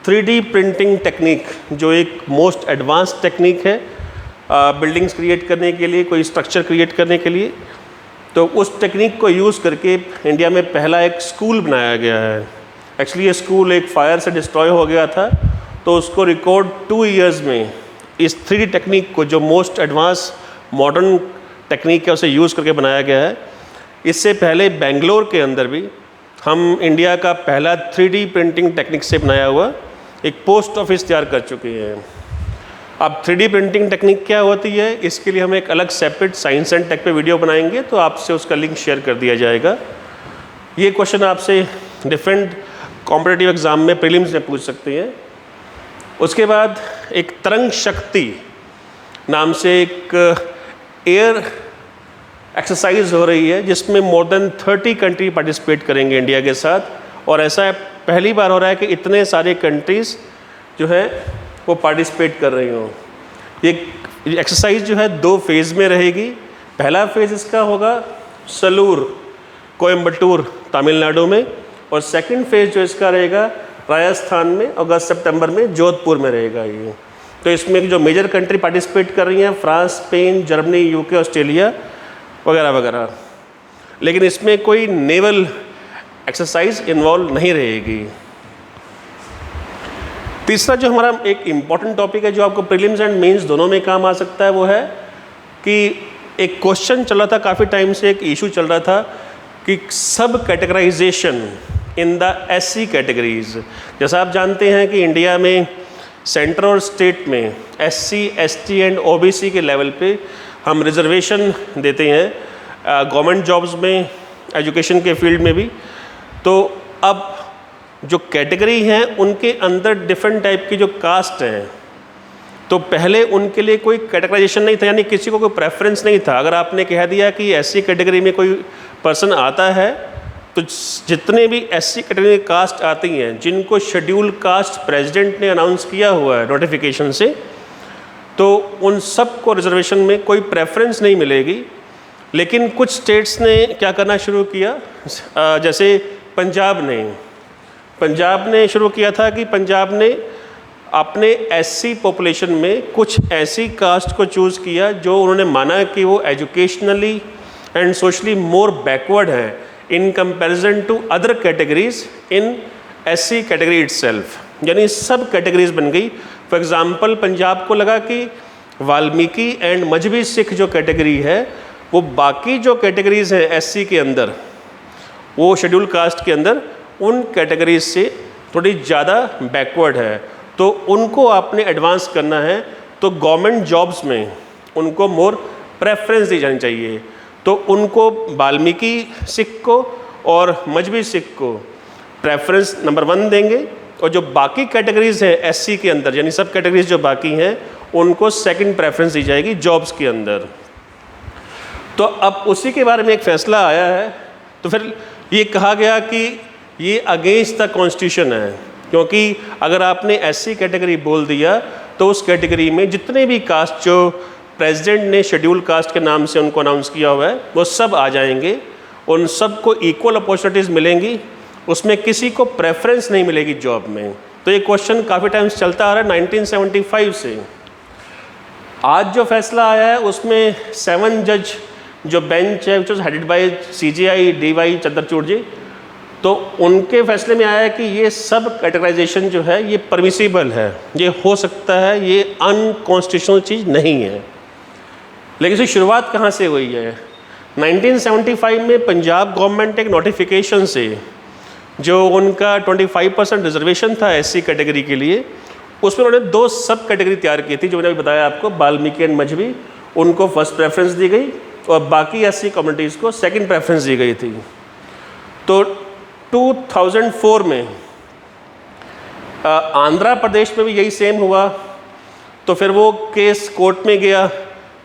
3D printing technique जो एक most advance technique है बिल्डिंग्स क्रिएट करने के लिए, कोई स्ट्रक्चर क्रिएट करने के लिए, तो उस टेक्निक को यूज़ करके इंडिया में पहला एक स्कूल बनाया गया है। एक्चुअली ये स्कूल एक फायर से डिस्ट्रॉय हो गया था, तो उसको रिकॉर्ड 2 इयर्स में इस 3D टेक्निक को, जो मोस्ट एडवांस मॉडर्न टेक्निक है, उसे यूज़ करके बनाया गया है। इससे पहले बेंगलोर के अंदर भी हम इंडिया का पहला 3D प्रिंटिंग टेक्निक से बनाया हुआ एक पोस्ट ऑफिस तैयार कर चुके हैं। अब 3D प्रिंटिंग टेक्निक क्या होती है, इसके लिए हम एक अलग सेपरेट साइंस एंड टेक पे वीडियो बनाएंगे, तो आपसे उसका लिंक शेयर कर दिया जाएगा। ये क्वेश्चन आपसे डिफरेंट कॉम्पिटिटिव एग्ज़ाम में प्रीलिम्स में पूछ सकते हैं। उसके बाद एक तरंग शक्ति नाम से एक एयर एक्सरसाइज हो रही है, जिसमें मोर देन 30 कंट्री पार्टिसिपेट करेंगे इंडिया के साथ, और ऐसा पहली बार हो रहा है कि इतने सारे कंट्रीज़ जो है वो पार्टिसिपेट कर रही हों। ये एक्सरसाइज जो है 2 फेज़ में रहेगी। पहला फेज़ इसका होगा सलूर, कोयम्बटूर, तमिलनाडु में, और सेकंड फेज़ जो इसका रहेगा राजस्थान में, अगस्त सितंबर में जोधपुर में रहेगा ये। तो इसमें जो मेजर कंट्री पार्टिसिपेट कर रही हैं, France, Spain, Germany, UK, Australia वगैरह वगैरह, लेकिन इसमें कोई नेवल एक्सरसाइज इन्वॉल्व नहीं रहेगी। तीसरा जो हमारा एक इम्पॉर्टेंट टॉपिक है, जो आपको प्रीलिम्स एंड मेंस दोनों में काम आ सकता है, वो है कि एक क्वेश्चन चल रहा था काफ़ी टाइम से, एक इशू चल रहा था कि सब categorisation in the SC categories. जैसा आप जानते हैं कि इंडिया में सेंटर और स्टेट में SC, ST एंड OBC के लेवल पे हम रिजर्वेशन देते हैं, गवर्नमेंट जॉब्स में, एजुकेशन के फील्ड में भी। तो अब जो कैटेगरी हैं उनके अंदर डिफरेंट टाइप की जो कास्ट हैं, तो पहले उनके लिए कोई कैटेगराइजेशन नहीं था, यानी किसी को कोई प्रेफरेंस नहीं था। अगर आपने कह दिया कि SC कैटेगरी में कोई पर्सन आता है, तो जितने भी SC कैटेगरी कास्ट आती हैं, जिनको शेड्यूल कास्ट प्रेसिडेंट ने अनाउंस किया हुआ है नोटिफिकेशन से, तो उन सब को रिजर्वेशन में कोई प्रेफरेंस नहीं मिलेगी। लेकिन कुछ स्टेट्स ने क्या करना शुरू किया, जैसे पंजाब ने शुरू किया था कि पंजाब ने अपने SC पॉपुलेशन में कुछ ऐसी कास्ट को चूज़ किया जो उन्होंने माना कि वो educationally and socially more backward है in comparison to other categories in SC category itself, यानी सब कैटेगरीज बन गई। फॉर एग्ज़ाम्पल, पंजाब को लगा कि वाल्मीकि एंड मजहबी सिख जो कैटेगरी है, वो बाकी जो कैटेगरीज हैं SC के अंदर, वो शेड्यूल कास्ट के अंदर, उन कैटेगरीज से थोड़ी ज़्यादा बैकवर्ड है, तो उनको आपने एडवांस करना है, तो गवर्नमेंट जॉब्स में उनको मोर प्रेफरेंस दी जानी चाहिए। तो उनको वाल्मीकि सिख को और मजहबी सिख को प्रेफरेंस नंबर 1 देंगे, और जो बाकी कैटेगरीज हैं SC के अंदर, यानी सब कैटेगरीज जो बाकी हैं, उनको सेकंड प्रेफरेंस दी जाएगी जॉब्स के अंदर। तो अब उसी के बारे में एक फैसला आया है, तो फिर ये कहा गया कि ये अगेंस्ट द कॉन्स्टिट्यूशन है, क्योंकि अगर आपने SC कैटेगरी बोल दिया तो उस कैटेगरी में जितने भी कास्ट जो प्रेसिडेंट ने शेड्यूल कास्ट के नाम से उनको अनाउंस किया हुआ है, वो सब आ जाएंगे, उन सब को इक्वल अपॉर्चुनिटीज़ मिलेंगी, उसमें किसी को प्रेफरेंस नहीं मिलेगी जॉब में। तो ये क्वेश्चन काफ़ी टाइम से चलता आ रहा है, 1975 से। आज जो फैसला आया है उसमें 7 जज जो बेंच है, which was headed by CJI DY Chandrachud ji, तो उनके फैसले में आया है कि ये सब कैटेगराइजेशन जो है ये परमिसिबल है, ये हो सकता है, ये अनकॉन्स्टिट्यूशनल चीज़ नहीं है। लेकिन इसकी शुरुआत कहाँ से हुई है? 1975 में पंजाब गवर्नमेंट एक नोटिफिकेशन से, जो उनका 25% रिजर्वेशन था SC कैटेगरी के लिए, उसमें उन्होंने 2 सब कैटेगरी तैयार की थी, जो मैंने अभी बताया आपको, वाल्मीकि एंड मजहबी, उनको फर्स्ट प्रेफरेंस दी गई और बाकी SC कम्युनिटीज़ को सेकंड प्रेफरेंस दी गई थी। तो 2004 में आंध्र प्रदेश में भी यही सेम हुआ, तो फिर वो केस कोर्ट में गया,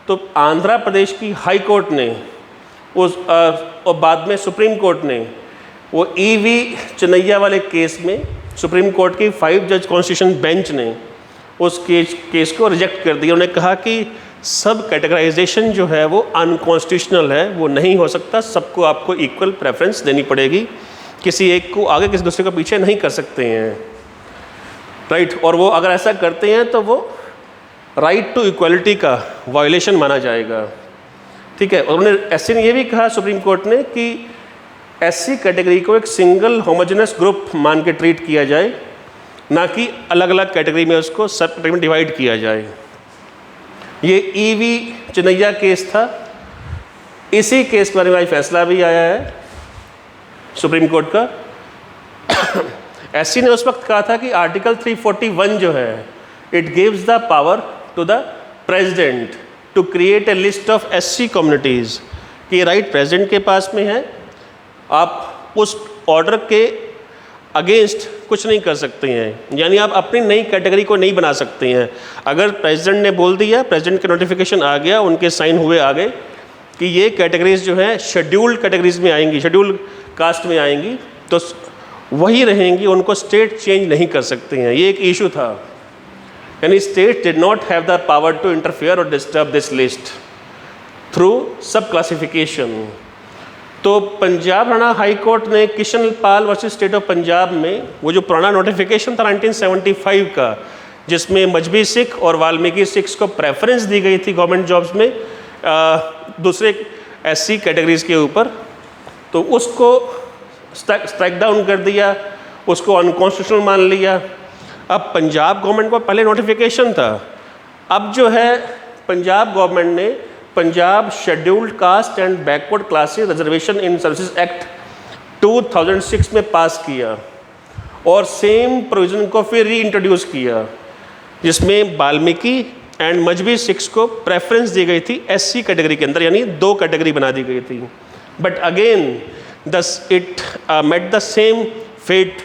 तो आंध्र प्रदेश की हाई कोर्ट ने और बाद में सुप्रीम कोर्ट ने वो EV चन्नैया वाले केस में सुप्रीम कोर्ट की 5 जज कॉन्स्टिट्यूशन बेंच ने उस केस को रिजेक्ट कर दिया। उन्होंने कहा कि सब कैटेगराइजेशन जो है वो अनकॉन्स्टिट्यूशनल है, वो नहीं हो सकता, सबको आपको इक्वल प्रेफरेंस देनी पड़ेगी, किसी एक को आगे किसी दूसरे को पीछे नहीं कर सकते हैं। राइट, और वो अगर ऐसा करते हैं तो वो राइट टू इक्वलिटी का वायलेशन माना जाएगा, ठीक है। और उन्होंने एससी ने ये भी कहा, सुप्रीम कोर्ट ने, कि एससी कैटेगरी को एक सिंगल होमोजेनस ग्रुप मान के ट्रीट किया जाए, ना कि अलग अलग कैटेगरी में उसको सब कैटेगरी में डिवाइड किया जाए। ये ईवी चिनैया केस था, इसी केस के बारे में आज फैसला भी आया है सुप्रीम कोर्ट का। एससी ने उस वक्त कहा था कि आर्टिकल 341 जो है, it gives the power to the president to create a list of SC communities, कि ये राइट प्रेसिडेंट के पास में है, आप उस ऑर्डर के अगेंस्ट कुछ नहीं कर सकते हैं, यानी आप अपनी नई कैटेगरी को नहीं बना सकते हैं। अगर प्रेसिडेंट ने बोल दिया, प्रेसिडेंट के नोटिफिकेशन आ गया, उनके साइन हुए आगे कि ये कैटेगरीज जो है शेड्यूल्ड कैटेगरीज में आएंगी, शेड्यूल्ड कास्ट में आएंगी, तो वही रहेंगी, उनको स्टेट चेंज नहीं कर सकते हैं। ये एक इशू था, यानी state did not have the power to interfere और disturb this list through sub classification. तो पंजाब हरियाणा हाई कोर्ट ने Kishan Pal versus state of Punjab में वो जो पुराना नोटिफिकेशन था 1975 का, जिसमें मजहबी सिख और वाल्मीकि सिख्स को प्रेफरेंस दी गई थी गवर्नमेंट जॉब्स में दूसरे एससी कैटेगरीज के ऊपर, तो उसको स्ट्राइक डाउन कर दिया, उसको अनकॉन्स्टिट्यूशनल मान लिया। अब पंजाब गवर्नमेंट को पहले नोटिफिकेशन था, अब जो है पंजाब गवर्नमेंट ने Punjab scheduled caste and backward classes reservation in services act 2006 में पास किया और सेम प्रोविजन को फिर री इंट्रोड्यूस किया, जिसमें वाल्मीकि एंड मजहबी सिख्स को प्रेफरेंस दी गई थी एससी कैटेगरी के अंदर, यानी 2 कैटेगरी बना दी गई थी। But again it met the same fate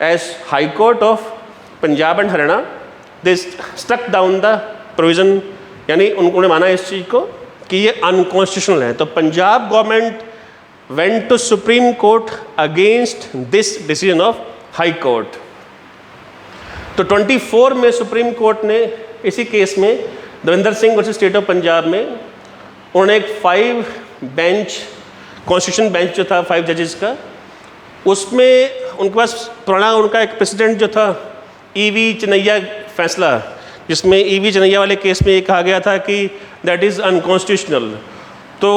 as high court of Punjab and Haryana, they struck down the provision, यानी उन्होंने माना इस चीज़ को कि ये अनकॉन्स्टिट्यूशनल है। तो Punjab government went to supreme court against this decision of high court. तो 24 में सुप्रीम कोर्ट ने इसी केस में Davinder Singh versus state of Punjab में उन्होंने एक 5 बेंच कॉन्स्टिट्यूशन बेंच जो था 5 जजेस का, उसमें उनके पास पुराना उनका एक प्रेसिडेंट जो था ईवी चिनैया फैसला, जिसमें ईवी चिनैया वाले केस में ये कहा गया था कि दैट इज़ अनकॉन्स्टिट्यूशनल। तो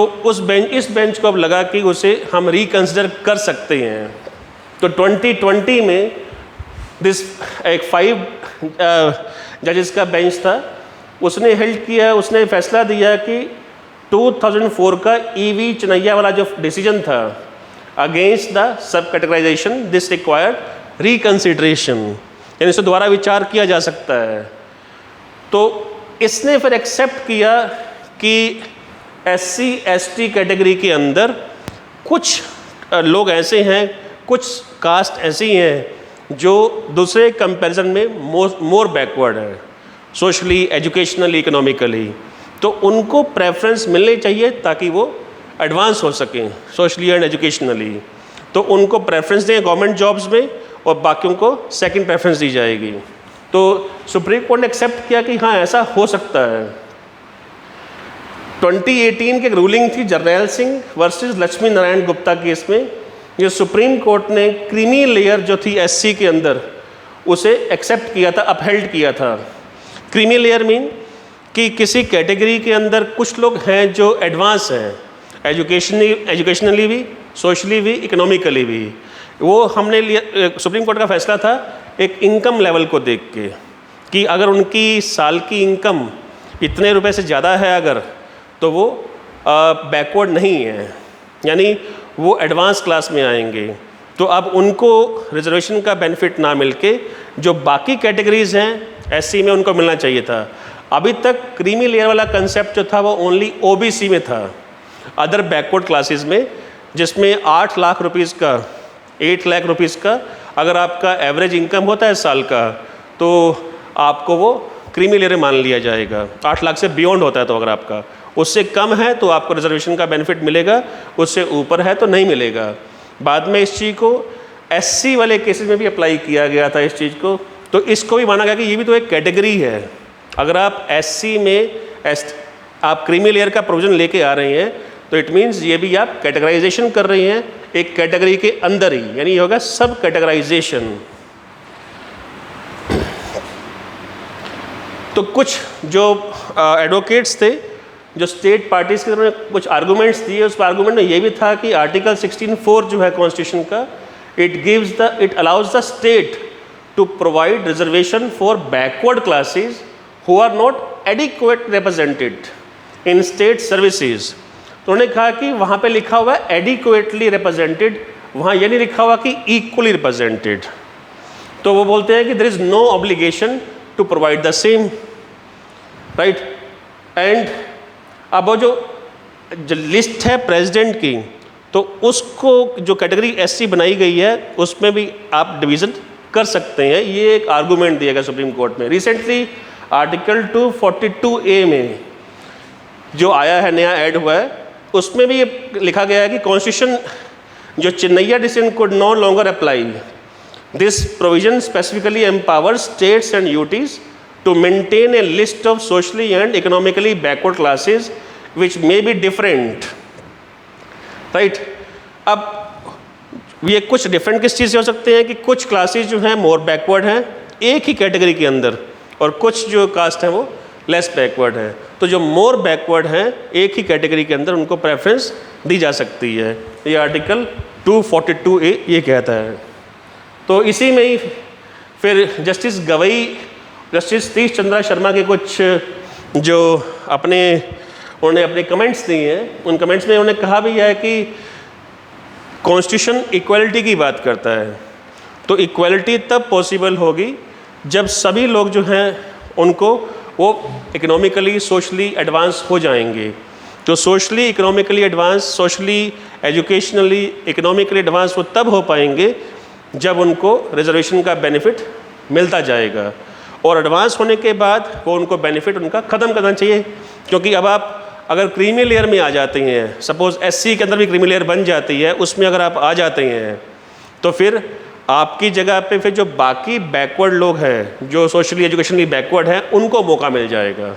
इस बेंच को अब लगा कि उसे हम रिकन्सिडर कर सकते हैं। तो 2020 में एक 5 जजेस का बेंच था, उसने हेल्ड किया, उसने फैसला दिया कि 2004 का ईवी चिनैया वाला जो डिसीजन था against the sub categorisation, this required reconsideration, यानी इसे दोबारा विचार किया जा सकता है। तो इसने फिर एक्सेप्ट किया कि एससी एसटी कैटेगरी के अंदर कुछ लोग ऐसे हैं, कुछ कास्ट ऐसी हैं जो दूसरे कंपैरिजन में मोर बैकवर्ड है, सोशली, एजुकेशनली, इकोनॉमिकली, तो उनको प्रेफरेंस मिलनी चाहिए ताकि वो एडवांस हो सकें सोशली एंड एजुकेशनली। तो उनको प्रेफरेंस दें गवर्नमेंट जॉब्स में और बाकियों को सेकंड प्रेफरेंस दी जाएगी। तो सुप्रीम कोर्ट ने एक्सेप्ट किया कि हाँ ऐसा हो सकता है। 2018 की एक रूलिंग थी जरनैल सिंह वर्सेस लक्ष्मी नारायण गुप्ता केस में, जो सुप्रीम कोर्ट ने क्रीमी लेयर जो थी एससी के अंदर उसे एक्सेप्ट किया था, अपहेल्ड किया था। क्रीमी लेयर मीन कि किसी कैटेगरी के अंदर कुछ लोग हैं जो एडवांस हैं, एजुकेशनली भी, सोशली भी, इकोनॉमिकली भी। वो हमने लिया, सुप्रीम कोर्ट का फैसला था एक इनकम लेवल को देख के कि अगर उनकी साल की इनकम इतने रुपए से ज़्यादा है अगर, तो वो बैकवर्ड नहीं है, यानी वो एडवांस क्लास में आएंगे। तो अब उनको रिजर्वेशन का बेनिफिट ना मिलके जो बाकी कैटेगरीज हैं एससी में उनको मिलना चाहिए था। अभी तक क्रीमी लेयर वाला कंसेप्ट जो था वो ओनली ओबीसी में था, अदर बैकवर्ड क्लासेस में, जिसमें 8 लाख रुपीज़ का, 8 लाख रुपीज़ का अगर आपका एवरेज इनकम होता है साल का, तो आपको वो क्रीमी लेयर मान लिया जाएगा। 8 लाख से बियॉन्ड होता है तो अगर आपका उससे कम है तो आपको रिजर्वेशन का बेनिफिट मिलेगा, उससे ऊपर है तो नहीं मिलेगा। बाद में इस चीज़ को एससी वाले केसेस में भी अप्लाई किया गया था इस चीज़ को, तो इसको भी माना गया कि ये भी तो एक कैटेगरी है। अगर आप एससी में आप क्रीमी लेयर का प्रोविजन लेके आ रहे हैं तो इट मीन्स ये भी आप कैटेगराइजेशन कर रही हैं एक कैटेगरी के अंदर ही, यानी ये होगा सब कैटेगराइजेशन। तो कुछ जो एडवोकेट्स थे, जो स्टेट पार्टीज़ के तरफ कुछ आर्गूमेंट्स दिए, उस आर्गूमेंट में ये भी था कि आर्टिकल 16(4) जो है कॉन्स्टिट्यूशन का, it allows the state to provide reservation for backward classes who are not adequate represented in state services. तो उन्होंने कहा कि वहाँ पे लिखा हुआ है एडिक्वेटली रिप्रेजेंटेड, वहाँ ये नहीं लिखा हुआ कि इक्वली रिप्रेजेंटेड। तो वो बोलते हैं कि there is no obligation to provide the same, right. And अब वो जो लिस्ट है प्रेसिडेंट की, तो उसको जो कैटेगरी एससी बनाई गई है उसमें भी आप डिवीज़न कर सकते हैं। ये एक आर्गूमेंट दिया गया सुप्रीम कोर्ट में। रिसेंटली आर्टिकल 242A में जो आया है, नया ऐड हुआ है, उसमें भी ये लिखा गया है कि कॉन्स्टिट्यूशन जो Chinnaiah decision could no longer apply. This provision specifically empower states and UTs to maintain a list of socially and economically backward classes which may be different, right। अब ये कुछ डिफरेंट किस चीज़ से हो सकते हैं कि कुछ क्लासेस जो हैं मोर बैकवर्ड हैं एक ही कैटेगरी के अंदर, और कुछ जो कास्ट हैं वो लेस बैकवर्ड हैं। तो जो मोर बैकवर्ड हैं एक ही कैटेगरी के अंदर उनको प्रेफरेंस दी जा सकती है, ये आर्टिकल 242A ये कहता है। तो इसी में ही फिर जस्टिस जस्टिस सतीश चंद्रा शर्मा के कुछ जो उन्होंने अपने कमेंट्स दिए हैं, उन कमेंट्स में उन्होंने कहा भी है कि कॉन्स्टिट्यूशन इक्वलिटी की बात करता है, तो इक्वलिटी तब पॉसिबल होगी जब सभी लोग जो हैं उनको वो इकोनॉमिकली सोशली एडवांस हो जाएंगे। तो socially economically advance, socially educationally economically advance वो तब हो पाएंगे जब उनको रिजर्वेशन का बेनिफिट मिलता जाएगा, और एडवांस होने के बाद वो उनको बेनिफिट उनका ख़त्म करना चाहिए। क्योंकि अब आप अगर क्रीमी लेयर में आ जाते हैं, सपोज़ एससी के अंदर भी क्रीमी लेयर बन जाती है, उसमें अगर आप आ जाते हैं तो फिर आपकी जगह पे फिर जो बाकी बैकवर्ड लोग हैं, जो सोशली एजुकेशनली बैकवर्ड हैं, उनको मौका मिल जाएगा।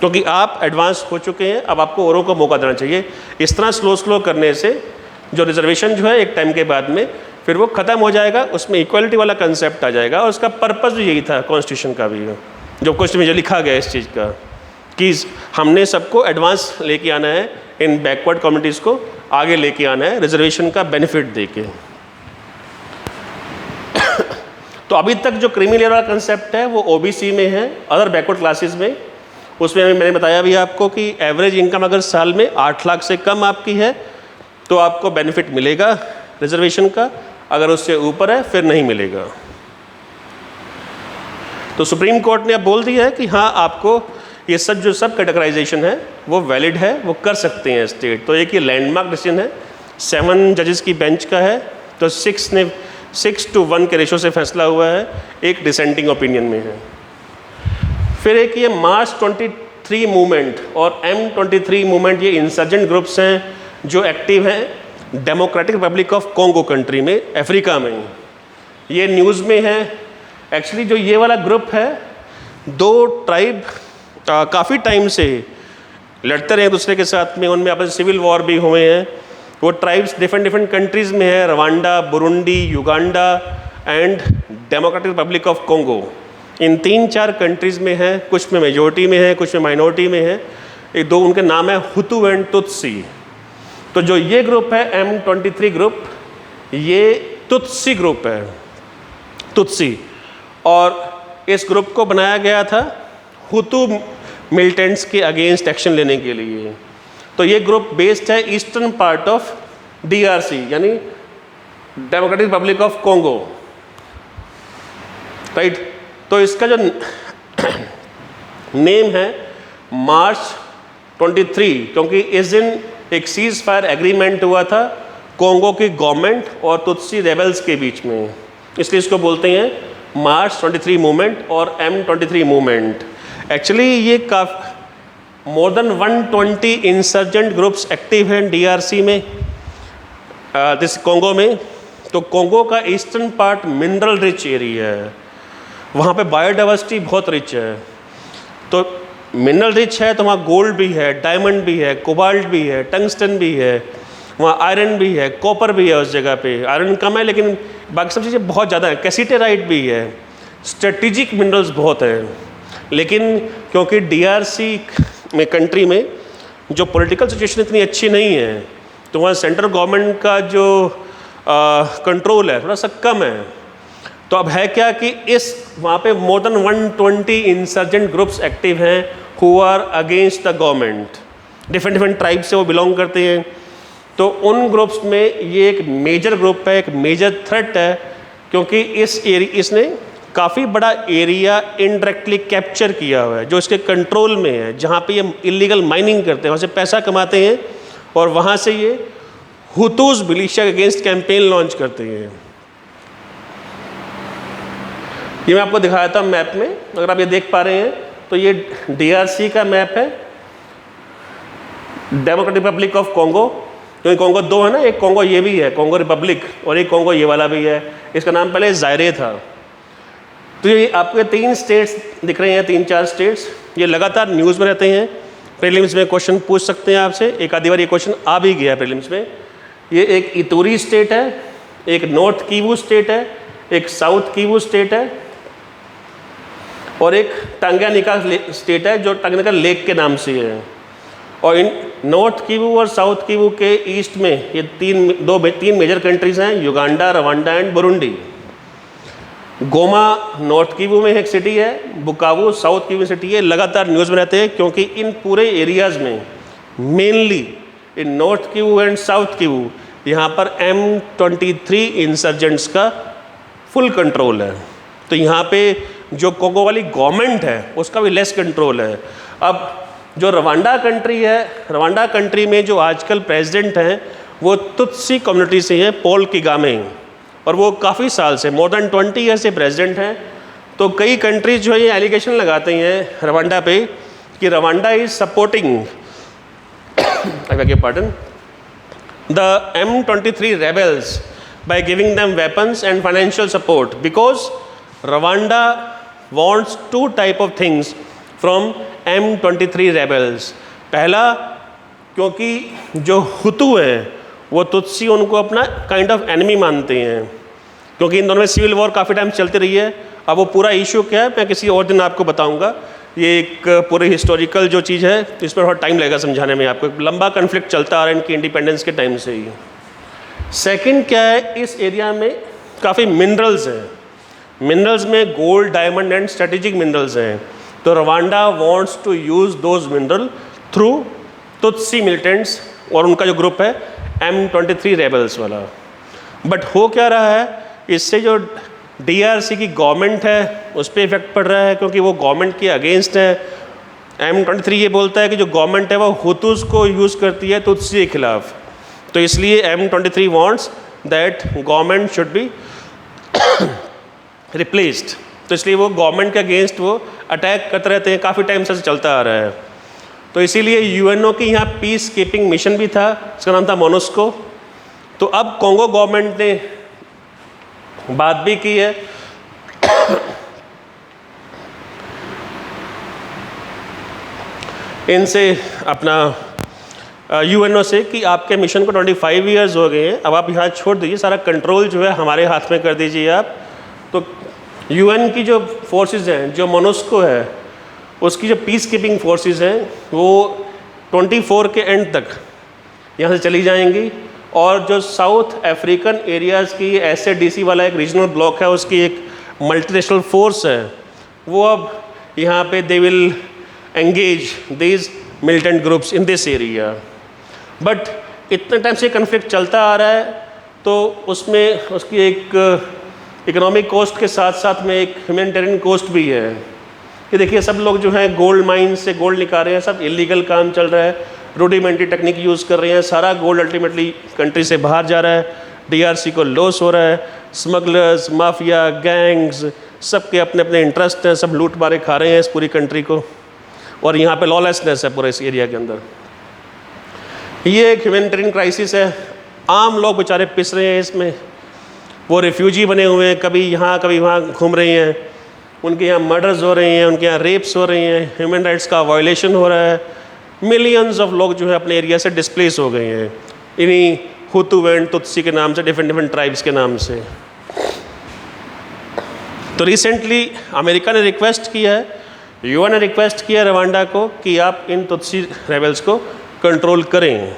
क्योंकि आप एडवांस हो चुके हैं, अब आपको औरों को मौका देना चाहिए। इस तरह स्लो करने से जो रिजर्वेशन जो है एक टाइम के बाद में फिर वो ख़त्म हो जाएगा, उसमें इक्वलिटी वाला कंसेप्ट आ जाएगा। और उसका पर्पस भी यही था कॉन्स्टिट्यूशन का भी, जो क्वेश्चन में जो लिखा गया इस चीज़ का, कि हमने सबको एडवांस लेके आना है, इन बैकवर्ड कम्युनिटीज़ को आगे लेके आना है रिजर्वेशन का बेनिफिट देके। तो अभी तक जो क्रीमी लेयर वाला कंसेप्ट है वो ओबीसी में है, अदर बैकवर्ड क्लासेस में। उसमें मैंने बताया भी आपको कि एवरेज इनकम अगर साल में 8 लाख से कम आपकी है तो आपको बेनिफिट मिलेगा रिजर्वेशन का, अगर उससे ऊपर है फिर नहीं मिलेगा। तो सुप्रीम कोर्ट ने अब बोल दिया है कि हाँ, आपको ये सब कैटेगराइजेशन है वो वैलिड है, वो कर सकते हैं स्टेट। तो एक ये लैंडमार्क डिसीजन है, 7 जजेस की बेंच का है, तो 6-1 के रेशो से फैसला हुआ है, एक डिसेंटिंग ओपिनियन में है। फिर एक ये मार्च 23 मूवमेंट और M23 मूवमेंट, ये इंसर्जेंट ग्रुप्स हैं जो एक्टिव हैं democratic Republic of Congo country में, अफ्रीका में। ये न्यूज़ में है। एक्चुअली जो ये वाला ग्रुप है, 2 ट्राइब काफ़ी टाइम से लड़ते रहे एक दूसरे के साथ में, उनमें आपस सिविल वॉर भी हुए हैं। वो ट्राइब्स डिफरेंट कंट्रीज़ में है, Rwanda, Burundi, Uganda and democratic Republic of Congo. In 3-4 countries में है, कुछ में मेजॉरिटी में है, कुछ में माइनॉरिटी में है। एक 2 उनके नाम है हुतू एंड तुत्सी। तो जो ये ग्रुप है M23 ग्रुप, ये तुत्सी ग्रुप है, तुत्सी। और इस ग्रुप को बनाया गया था हुतू मिलिटेंट्स के अगेंस्ट एक्शन लेने के लिए। तो ये ग्रुप बेस्ड है ईस्टर्न पार्ट ऑफ DRC यानी democratic Republic of Congo, right. तो इसका जो नेम है मार्च 23, क्योंकि इस दिन एक सीज फायर एग्रीमेंट हुआ था कॉन्गो की गवर्नमेंट और तुत्सी रेबल्स के बीच में, इसलिए इसको बोलते हैं मार्च 23 मूवमेंट और M23 मूवमेंट। एक्चुअली ये मोर देन 120 इंसर्जेंट ग्रुप्स एक्टिव हैं DRC में, दिस कॉन्गो में। तो कॉन्गो का eastern part mineral rich area है, वहाँ पे बायोडाइवर्सिटी बहुत रिच है। तो मिनरल रिच है तो वहाँ गोल्ड भी है, डायमंड भी है, कोबाल्ट भी है, टंगस्टन भी है, वहाँ आयरन भी है, कॉपर भी है। उस जगह पे आयरन कम है लेकिन बाकी सब चीज़ें बहुत ज़्यादा है। कैसीटेराइट भी है, स्ट्रेटेजिक मिनरल्स बहुत हैं। लेकिन क्योंकि DRC में कंट्री में जो पॉलिटिकल सिचुएशन इतनी अच्छी नहीं है, तो वहाँ सेंट्रल गवर्नमेंट का जो कंट्रोल है थोड़ा सा कम है। तो अब है क्या कि वहाँ पे more than 120 insurgent groups active हैं who are against the government. Different tribe से वो बिलोंग करते हैं। तो उन ग्रुप्स में ये एक मेजर ग्रुप है, एक मेजर थ्रेट है, क्योंकि इसने काफ़ी बड़ा एरिया इनडायरेक्टली कैप्चर किया हुआ है जो इसके कंट्रोल में है, जहाँ पे ये इलीगल माइनिंग करते हैं, वहाँ से पैसा कमाते हैं और वहाँ से ये हुतूस मिलिशिया के अगेंस्ट कैंपेन लॉन्च करते हैं। ये मैं आपको दिखाया था मैप में, अगर आप ये देख पा रहे हैं तो ये DRC का मैप है, डेमोक्रेटिक रिपब्लिक ऑफ कॉन्गो। क्योंकि कॉन्गो दो है ना, एक कॉन्गो ये भी है कॉन्गो रिपब्लिक, और एक कॉन्गो ये वाला भी है। इसका नाम पहले जायरे था। तो ये आपके 3 स्टेट्स दिख रहे हैं, 3-4 स्टेट्स, ये लगातार न्यूज़ में रहते हैं। प्रीलिम्स में क्वेश्चन पूछ सकते हैं आपसे, एक आधी बार ये क्वेश्चन आ भी गया प्रीलिम्स में। ये एक इतूरी स्टेट है, एक नॉर्थ किवू स्टेट है, एक साउथ किवू स्टेट है, और एक टांगानिका स्टेट है जो टांगानिका लेक के नाम से है। और इन नॉर्थ किवू और साउथ किवू के ईस्ट में ये तीन मेजर कंट्रीज़ हैं, Uganda, Rwanda and Burundi. Goma north Kivu में एक सिटी है, बुकावू साउथ किवू सिटी है। लगातार न्यूज़ में रहते हैं क्योंकि इन पूरे एरियाज़ में mainly in north Kivu and south Kivu यहाँ पर M23 इंसर्जेंट्स का फुल कंट्रोल है। तो यहाँ पे जो कॉन्गो वाली गवर्नमेंट है उसका भी लेस कंट्रोल है। अब जो रवांडा कंट्री है, रवांडा कंट्री में जो आजकल प्रेसिडेंट हैं वो तुत्सी कम्युनिटी से हैं, पॉल किगामे, और वो काफ़ी साल से मोर देन 20 ईयर से प्रेसिडेंट हैं। तो कई कंट्रीज जो है ये एलिगेशन लगाते हैं रवांडा पे कि Rwanda is supporting I beg your pardon the M23 rebels by giving them weapons and financial support, because Rwanda wants 2 type of things from M23 rebels. पहला, क्योंकि जो हुतू हैं वो तुत्सी उनको अपना काइंड ऑफ एनिमी मानते हैं, क्योंकि इन दोनों में सिविल वॉर काफ़ी टाइम चलती रही है। अब वो पूरा इशू क्या है मैं किसी और दिन आपको बताऊंगा। ये एक पूरी हिस्टोरिकल जो चीज़ है तो इस पर थोड़ा टाइम लगेगा समझाने में आपको। एक लंबा कन्फ्लिक्ट चलता आ रहा है इनकी इंडिपेंडेंस के टाइम से ही। सेकंड क्या है, इस एरिया में काफ़ी मिनरल्स हैं। मिनरल्स में gold, diamond and strategic minerals हैं। तो Rwanda wants to use those mineral through Tutsi militants, और उनका जो ग्रुप है M23 रेबल्स वाला। बट हो क्या रहा है, इससे जो DRC की गवर्नमेंट है उस पर इफेक्ट पड़ रहा है, क्योंकि वो गवर्नमेंट के अगेंस्ट है। M23 ये बोलता है कि जो गवर्नमेंट है वो हुतूस को यूज़ करती है तुत्सी के खिलाफ। तो इसलिए M23 wants that government should be replaced. तो इसलिए वो गवर्नमेंट के अगेंस्ट वो अटैक करते रहते हैं, काफ़ी टाइम से चलता आ रहा है। तो इसीलिए UNO की यहाँ पीस कीपिंग मिशन भी था, इसका नाम था मोनस्को। तो अब कॉन्गो गवर्नमेंट ने बात भी की है इनसे, अपना UNO से, कि आपके मिशन को 25 ईयर्स हो गए हैं, अब आप यहाँ छोड़ दीजिए, सारा कंट्रोल जो है हमारे हाथ में कर दीजिए आप। तो UN की जो फोर्सेस हैं, जो मोनस्को है उसकी जो पीस कीपिंग फोर्सेस हैं वो 24 के एंड तक यहाँ से चली जाएंगी। और जो साउथ अफ्रीकन एरियाज़ की SADC वाला एक रीजनल ब्लॉक है, उसकी एक मल्टीनेशनल फोर्स है, वो अब यहाँ पे they will engage these militant groups in this area. But इतने टाइम से कन्फ्लिक्ट चलता आ रहा है, तो उसमें उसकी एक इकोनॉमिक कॉस्ट के साथ साथ में एक ह्यूमैनिटेरियन कॉस्ट भी है। ये देखिए, सब लोग जो हैं गोल्ड माइन से गोल्ड निकाल रहे हैं, सब इलीगल काम चल रहा है, रूडिमेंट्री टेक्निक यूज़ कर रहे हैं, सारा गोल्ड अल्टीमेटली कंट्री से बाहर जा रहा है, DRC को लॉस हो रहा है, स्मगलर्स, माफिया, गैंग्स, सबके अपने अपने इंटरेस्ट हैं, सब लूट मारे खा रहे हैं इस पूरी कंट्री को, और यहाँ पे लॉलेसनेस है पूरे इस एरिया के अंदर। ये एक ह्यूमैनिटेरियन क्राइसिस है, आम लोग बेचारे पिस रहे हैं इसमें, वो रिफ्यूजी बने हुए हैं, कभी यहाँ कभी वहाँ घूम रहे हैं, उनके यहाँ मर्डर्स हो रहे हैं, उनके यहाँ रेप्स हो रही हैं, ह्यूमन राइट्स का वायलेशन हो रहा है, मिलियंस ऑफ लोग जो है अपने एरिया से डिस्प्लेस हो गए हैं इन्हीं हुतू एंड तुत्सी के नाम से, डिफरेंट ट्राइब्स के नाम से। तो रिसेंटली अमेरिका ने रिक्वेस्ट किया है यूएन ने रिक्वेस्ट किया रवांडा को कि आप इन तुत्सी रेबल्स को कंट्रोल करें।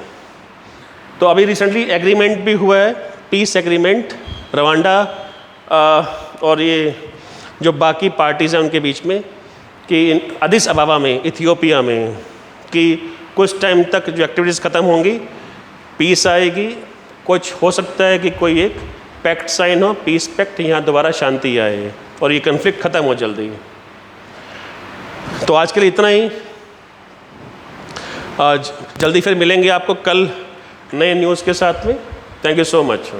तो अभी रिसेंटली एग्रीमेंट भी हुआ है, पीस एग्रीमेंट रवांडा और ये जो बाकी पार्टीज़ हैं उनके बीच में, कि अदिस अबाबा में इथियोपिया में कि कुछ टाइम तक जो एक्टिविटीज़ ख़त्म होंगी, पीस आएगी, कुछ हो सकता है कि कोई एक पैक्ट साइन हो, पीस पैक्ट, यहाँ दोबारा शांति आए और ये कन्फ्लिक्ट ख़त्म हो जल्दी। तो आज के लिए इतना ही। आज जल्दी फिर मिलेंगे आपको कल नए न्यूज़ के साथ में। Thank you so much.